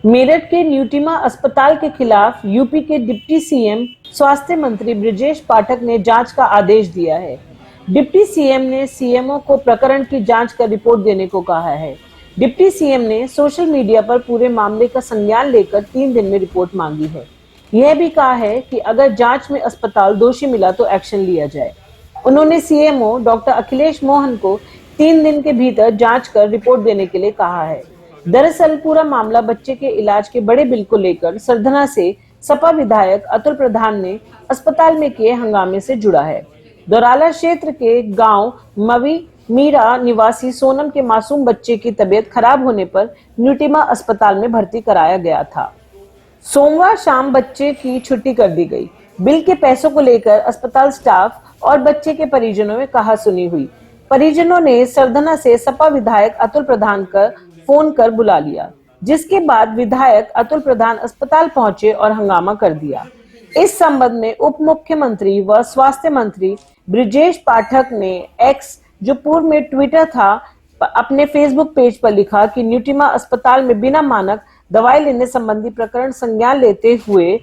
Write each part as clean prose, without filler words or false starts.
मेरठ के न्यूटीमा अस्पताल के खिलाफ यूपी के डिप्टी सीएम स्वास्थ्य मंत्री ब्रिजेश पाठक ने जांच का आदेश दिया है। डिप्टी सीएम ने सीएमओ को प्रकरण की जांच कर रिपोर्ट देने को कहा है। डिप्टी सीएम ने सोशल मीडिया पर पूरे मामले का संज्ञान लेकर 3 दिन में रिपोर्ट मांगी है। यह भी कहा है कि अगर जांच में अस्पताल दोषी मिला तो एक्शन लिया जाए। उन्होंने सीएमओ डॉक्टर अखिलेश मोहन को 3 दिन के भीतर जांच कर रिपोर्ट देने के लिए कहा है। दरअसल पूरा मामला बच्चे के इलाज के बड़े बिल को लेकर सरधना से सपा विधायक अतुल प्रधान ने अस्पताल में किए हंगामे से जुड़ा है। दौराला क्षेत्र के गांव मवी मीरा निवासी सोनम के मासूम बच्चे की तबीयत खराब होने पर न्यूटीमा अस्पताल में भर्ती कराया गया था। सोमवार शाम बच्चे की छुट्टी कर दी गई। बिल के पैसों को लेकर अस्पताल स्टाफ और बच्चे के परिजनों में कहासुनी हुई। परिजनों ने सरधना से सपा विधायक अतुल प्रधान का फोन कर बुला लिया, जिसके बाद विधायक अतुल प्रधान अस्पताल पहुंचे और हंगामा कर दिया। इस संबंध में उप मुख्यमंत्री व स्वास्थ्य मंत्री ब्रिजेश पाठक ने एक्स, जो पूर्व में ट्विटर था, अपने फेसबुक पेज पर लिखा कि न्यूटीमा अस्पताल में बिना मानक दवाई लेने संबंधी प्रकरण संज्ञान लेते हुए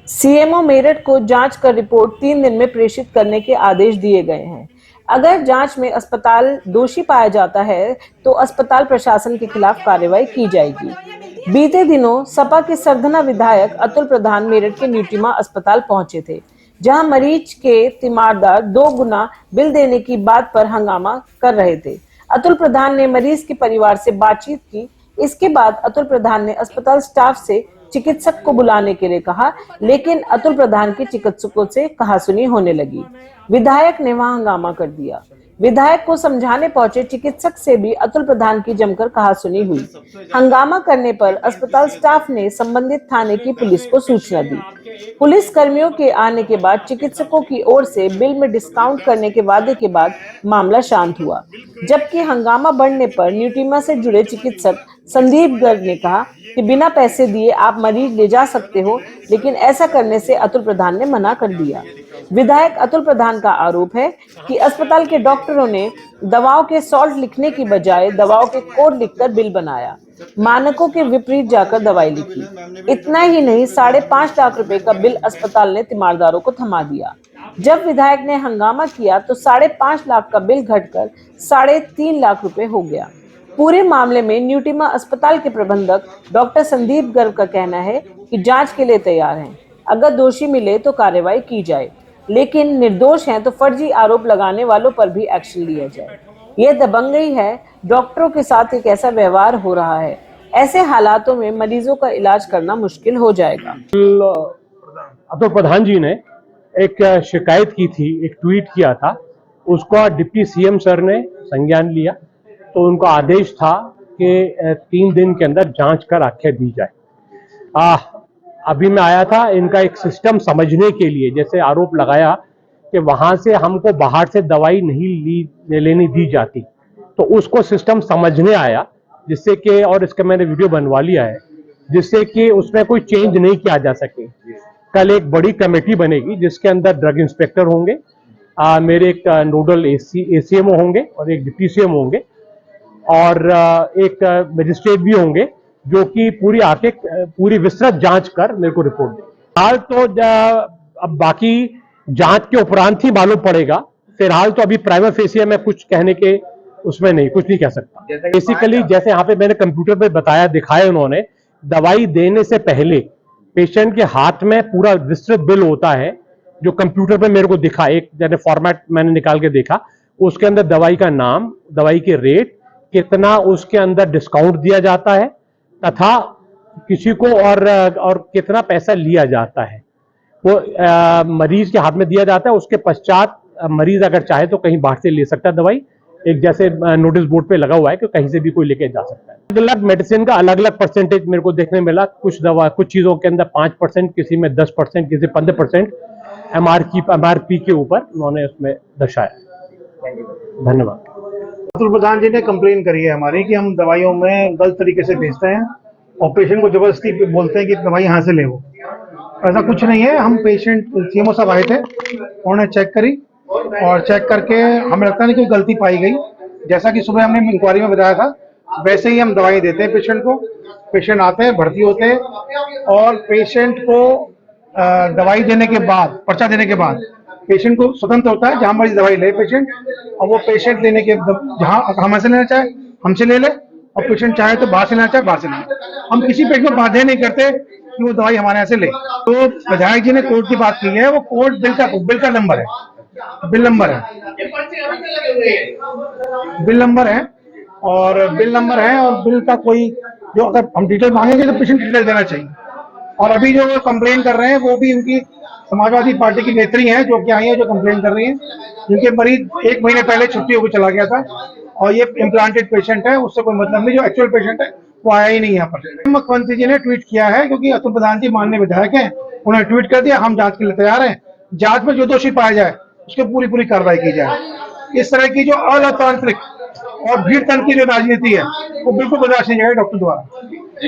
सीएमओ मेरठ को जांच कर रिपोर्ट 3 दिन में प्रेषित करने के आदेश दिए गए हैं। अगर जांच में अस्पताल दोषी पाया जाता है तो अस्पताल प्रशासन के खिलाफ कार्रवाई की जाएगी। बीते दिनों सपा के सरधना विधायक अतुल प्रधान मेरठ के न्यूटीमा अस्पताल पहुंचे थे, जहां मरीज के तीमारदार 2 गुना बिल देने की बात पर हंगामा कर रहे थे। अतुल प्रधान ने मरीज के परिवार से बातचीत की। इसके बाद अतुल प्रधान ने अस्पताल स्टाफ से चिकित्सक को बुलाने के लिए कहा, लेकिन अतुल प्रधान की चिकित्सकों से कहासुनी होने लगी। विधायक ने वहां हंगामा कर दिया। विधायक को समझाने पहुंचे चिकित्सक से भी अतुल प्रधान की जमकर कहासुनी हुई। हंगामा करने पर अस्पताल स्टाफ ने संबंधित थाने की पुलिस को सूचना दी। पुलिस कर्मियों के आने के बाद चिकित्सकों की ओर से बिल में डिस्काउंट करने के वादे के बाद मामला शांत हुआ, जबकि हंगामा बढ़ने पर न्यूटीमा से जुड़े चिकित्सक संदीप गर्ग ने कहा कि बिना पैसे दिए आप मरीज ले जा सकते हो, लेकिन ऐसा करने से अतुल प्रधान ने मना कर दिया। विधायक अतुल प्रधान का आरोप है कि अस्पताल के डॉक्टरों ने दवाओं के सॉल्ट लिखने की बजाय दवाओं के कोड लिखकर बिल बनाया, मानकों के विपरीत जाकर दवाई लिखी। इतना ही नहीं, 5.5 लाख रुपए का बिल अस्पताल ने तीमारदारों को थमा दिया। जब विधायक ने हंगामा किया तो 5.5 लाख का बिल घटकर 3.5 लाख रुपए हो गया। पूरे मामले में न्यूटीमा अस्पताल के प्रबंधक डॉक्टर संदीप गर्ग का कहना है कि जांच के लिए तैयार हैं। अगर दोषी मिले तो कार्रवाई की जाए, लेकिन निर्दोष हैं तो फर्जी आरोप लगाने वालों पर भी एक्शन लिया जाए। यह दबंगई है। डॉक्टरों के साथ एक ऐसा व्यवहार हो रहा है। ऐसे हालातों में मरीजों का इलाज करना मुश्किल हो जाएगा। अतुल प्रधान जी ने एक शिकायत की थी, एक ट्वीट किया था, उसका डिप्टी सीएम सर ने संज्ञान लिया, तो उनका आदेश था कि 3 दिन के अंदर जांच कर आख्या दी जाए। अभी मैं आया था इनका एक सिस्टम समझने के लिए, जैसे आरोप लगाया कि वहां से हमको बाहर से दवाई नहीं लेनी दी जाती, तो उसको सिस्टम समझने आया, जिससे कि, और इसका मैंने वीडियो बनवा लिया है, जिससे कि उसमें कोई चेंज नहीं किया जा सके। कल एक बड़ी कमेटी बनेगी जिसके अंदर ड्रग इंस्पेक्टर होंगे, मेरे एक नोडल एसीएमओ होंगे और एक डिप्टी सीएम होंगे और एक मजिस्ट्रेट भी होंगे, जो कि पूरी विस्तृत जांच कर मेरे को रिपोर्ट दें। फिलहाल तो अब बाकी जांच के उपरांत ही मालूम पड़ेगा। फिलहाल तो अभी प्राइमा फेसिया में कुछ कहने के उसमें नहीं, कुछ नहीं कह सकता। बेसिकली जैसे यहाँ पे मैंने कंप्यूटर पे बताया, दिखाया उन्होंने, दवाई देने से पहले पेशेंट के हाथ में पूरा विस्तृत बिल होता है, जो कंप्यूटर पे मेरे को दिखा, एक जैसे फॉर्मेट मैंने निकाल के देखा, उसके अंदर दवाई का नाम, दवाई के रेट, कितना उसके अंदर डिस्काउंट दिया जाता है तथा किसी को और कितना पैसा लिया जाता है, वो मरीज के हाथ में दिया जाता है। उसके पश्चात मरीज अगर चाहे तो कहीं बाहर से ले सकता है दवाई, एक जैसे नोटिस बोर्ड पे लगा हुआ है कि कहीं से भी कोई लेके जा सकता है। अलग अलग मेडिसिन का अलग अलग परसेंटेज मेरे को देखने मिला। कुछ चीजों के अंदर 5%, किसी में 10%, किसी 15% एमआरपी के ऊपर उन्होंने उसमें दर्शाया। धन्यवाद। अतुल प्रधान जी ने कंप्लेन करी है हमारी कि हम दवाइयों में गलत तरीके से भेजते हैं और पेशेंट को जबरदस्ती बोलते हैं कि दवाई यहाँ से ले वो। ऐसा कुछ नहीं है। हम पेशेंट सीएमओ साहब आए थे, उन्होंने चेक करी और चेक करके हमें लगता नहीं कोई गलती पाई गई। जैसा कि सुबह हमने इंक्वायरी में बताया था, वैसे ही हम दवाई देते हैं पेशेंट को। पेशेंट आते हैं, भर्ती होते हैं और पेशेंट को दवाई देने के बाद, पर्चा देने के बाद पेशेंट को स्वतंत्र होता है जहां मर्जी दवाई ले पेशेंट, और वो पेशेंट लेने के जहां हमसे लेना चाहे हमसे ले ले, और पेशेंट चाहे तो बाहर से लेना चाहे बाहर से ले। हम किसी पेशेंट को बाध्य नहीं करते कि वो दवाई हमारे यहाँ से ले। तो विधायक जी ने कोड की बात की है, वो कोड बिल का नंबर है, बिल नंबर है और बिल का कोई जो अगर हम डिटेल मांगेंगे तो पेशेंट डिटेल देना चाहिए। और अभी जो कंप्लेन कर रहे हैं वो भी उनकी समाजवादी पार्टी की नेत्री हैं जो कि आई है, जो कंप्लेन कर रही हैं, जिनके मरीज 1 महीने पहले छुट्टी होकर चला गया था और ये इम्प्लांटेड पेशेंट है, उससे कोई मतलब नहीं। जो एक्चुअल पेशेंट है वो आया ही नहीं यहाँ पर। मुख्यमंत्री जी ने ट्वीट किया है क्योंकि अतुल प्रधान जी माननीय विधायक हैं, उन्होंने ट्वीट कर दिया हम जांच के लिए तैयार हैं, जांच में जो दोषी पाया जाए उसकी पूरी कार्रवाई की जाए। इस तरह की जो अलोकतांत्रिक और भीड़ तंत्र की जो राजनीति है वो बिल्कुल बर्दाश्त नहीं जाएगी डॉक्टर द्वारा।